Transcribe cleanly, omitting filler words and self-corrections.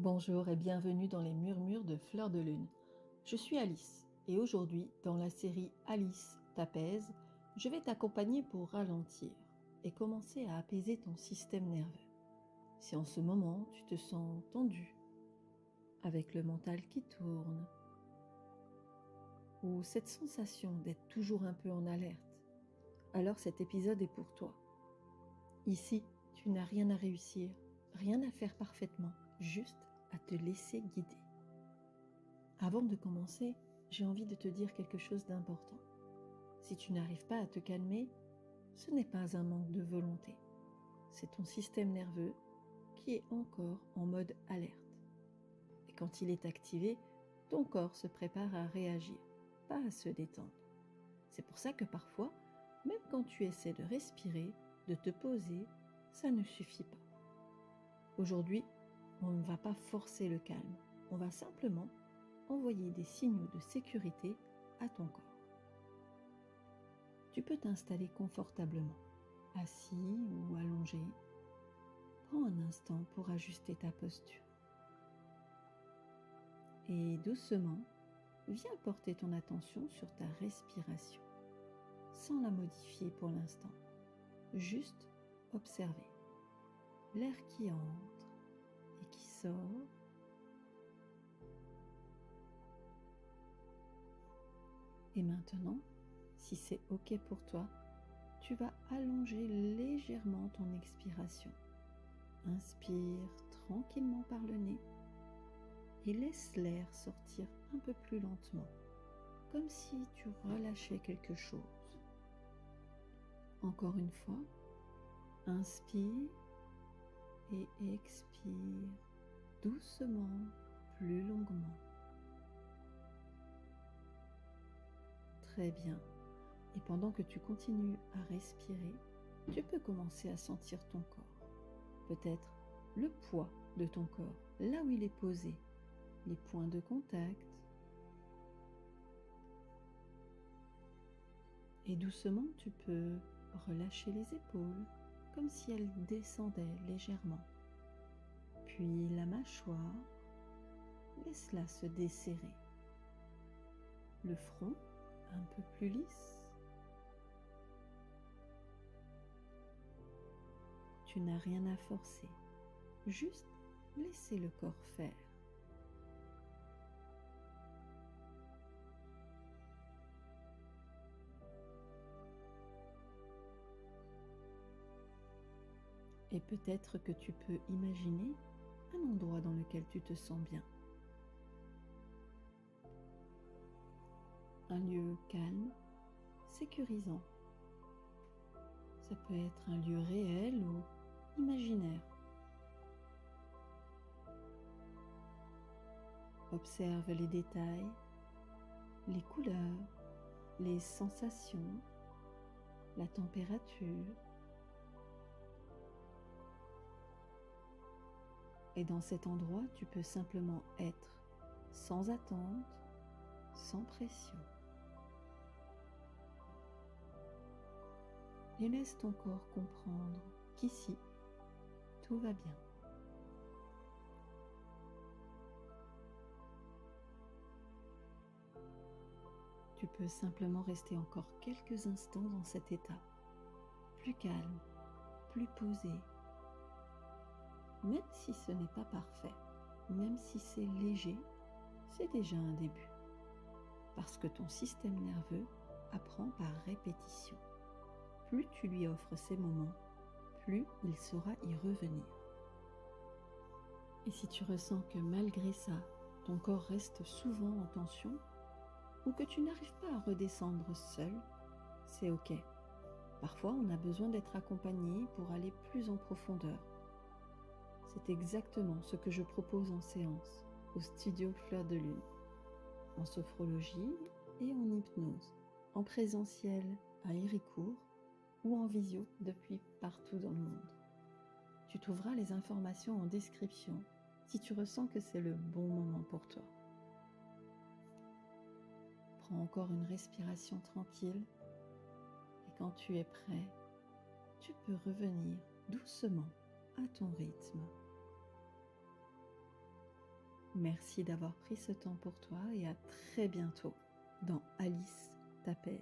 Bonjour et bienvenue dans les murmures de Fleur de Lune. Je suis Alice et aujourd'hui, dans la série Alice t'apaise, je vais t'accompagner pour ralentir et commencer à apaiser ton système nerveux. Si en ce moment tu te sens tendu, avec le mental qui tourne, ou cette sensation d'être toujours un peu en alerte, alors cet épisode est pour toi. Ici, tu n'as rien à réussir, rien à faire parfaitement, juste à te laisser guider. Avant de commencer, j'ai envie de te dire quelque chose d'important. Si tu n'arrives pas à te calmer, ce n'est pas un manque de volonté. C'est ton système nerveux qui est encore en mode alerte. Et quand il est activé, ton corps se prépare à réagir, pas à se détendre. C'est pour ça que parfois, même quand tu essaies de respirer, de te poser, ça ne suffit pas. Aujourd'hui, on ne va pas forcer le calme, on va simplement envoyer des signaux de sécurité à ton corps. Tu peux t'installer confortablement, assis ou allongé. Prends un instant pour ajuster ta posture. Et doucement, viens porter ton attention sur ta respiration, sans la modifier pour l'instant. Juste observer l'air qui entre et qui sort. Et maintenant, si c'est OK pour toi, tu vas allonger légèrement ton expiration. Inspire tranquillement par le nez et laisse l'air sortir un peu plus lentement, comme si tu relâchais quelque chose. Encore une fois, inspire et expire doucement, plus longuement. Très bien. Et pendant que tu continues à respirer, tu peux commencer à sentir ton corps. Peut-être le poids de ton corps, là où il est posé, les points de contact. Et doucement, tu peux relâcher les épaules, comme si elles descendaient légèrement. Puis la mâchoire, laisse-la se desserrer. Le front, un peu plus lisse. Tu n'as rien à forcer, juste laisser le corps faire. Et peut-être que tu peux imaginer un endroit dans lequel tu te sens bien. Un lieu calme, sécurisant. Ça peut être un lieu réel ou imaginaire. Observe les détails, les couleurs, les sensations, la température. Et dans cet endroit, tu peux simplement être sans attente, sans pression. Et laisse ton corps comprendre qu'ici, tout va bien. Tu peux simplement rester encore quelques instants dans cet état, plus calme, plus posé. Même si ce n'est pas parfait, même si c'est léger, c'est déjà un début. Parce que ton système nerveux apprend par répétition. Plus tu lui offres ces moments, plus il saura y revenir. Et si tu ressens que malgré ça, ton corps reste souvent en tension, ou que tu n'arrives pas à redescendre seul, c'est OK. Parfois, on a besoin d'être accompagné pour aller plus en profondeur. C'est exactement ce que je propose en séance, au studio Fleur de Lune, en sophrologie et en hypnose, en présentiel à Héricourt ou en visio depuis partout dans le monde. Tu trouveras les informations en description si tu ressens que c'est le bon moment pour toi. Prends encore une respiration tranquille et quand tu es prêt, tu peux revenir doucement à ton rythme. Merci d'avoir pris ce temps pour toi et à très bientôt dans Alice t'apaise.